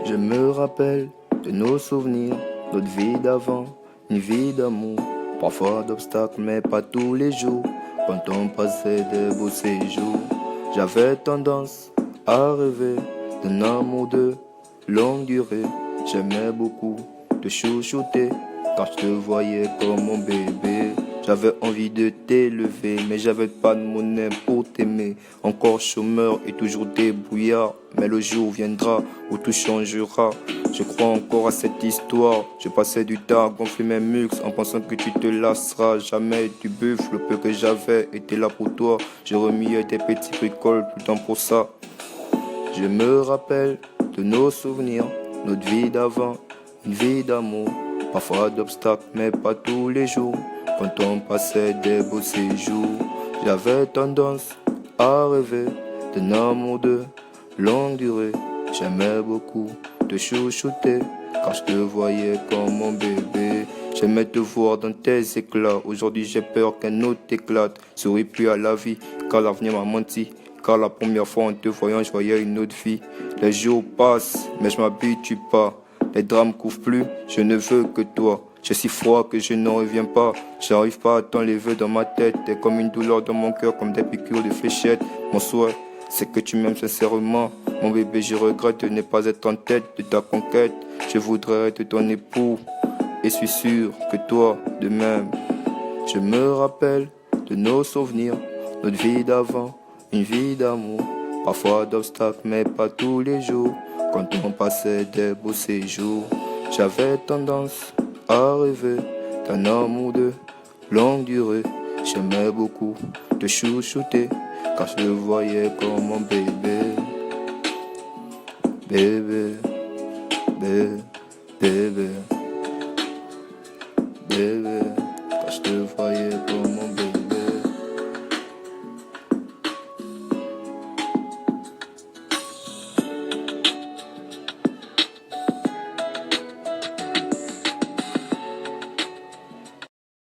Je me rappelle de nos souvenirs, notre vie d'avant, une vie d'amour. Parfois d'obstacles, mais pas tous les jours. Quand on passait de beaux séjours, j'avais tendance à rêver d'un amour de longue durée. J'aimais beaucoup te chouchouter, car je te voyais comme mon bébé. J'avais envie de t'élever, mais j'avais pas de monnaie pour t'aimer. Encore chômeur et toujours débrouillard, mais le jour viendra où tout changera. Je crois encore à cette histoire. Je passais du temps à gonfler mes muscles en pensant que tu te lasseras jamais du buffle. Le peu que j'avais était là pour toi. J'ai remis tes petits bricoles tout le temps pour ça. Je me rappelle de nos souvenirs, notre vie d'avant, une vie d'amour. Parfois d'obstacles, mais pas tous les jours. Quand on passait des beaux séjours, j'avais tendance à rêver d'un amour de longue durée. J'aimais beaucoup te chouchouter, car je te voyais comme mon bébé. J'aimais te voir dans tes éclats. Aujourd'hui j'ai peur qu'un autre éclate. Souris plus à la vie, car l'avenir m'a menti. Car la première fois en te voyant, je voyais une autre vie. Les jours passent, mais je m'habitue pas. Les drames couvrent plus, je ne veux que toi. J'ai si froid que je n'en reviens pas. J'arrive pas à t'enlever dans ma tête. T'es comme une douleur dans mon cœur, comme des piqûres de fléchettes. Mon souhait, c'est que tu m'aimes sincèrement. Mon bébé, je regrette de ne pas être en tête de ta conquête. Je voudrais être ton époux, et suis sûr que toi, de même. Je me rappelle de nos souvenirs, notre vie d'avant, une vie d'amour. Parfois d'obstacles, mais pas tous les jours. Quand on passait des beaux séjours, j'avais tendance à rêver d'un amour de longue durée. J'aimais beaucoup te chouchouter, car je le voyais comme mon bébé. Bébé, bébé, bébé, bébé, car je te voyais comme mon bébé.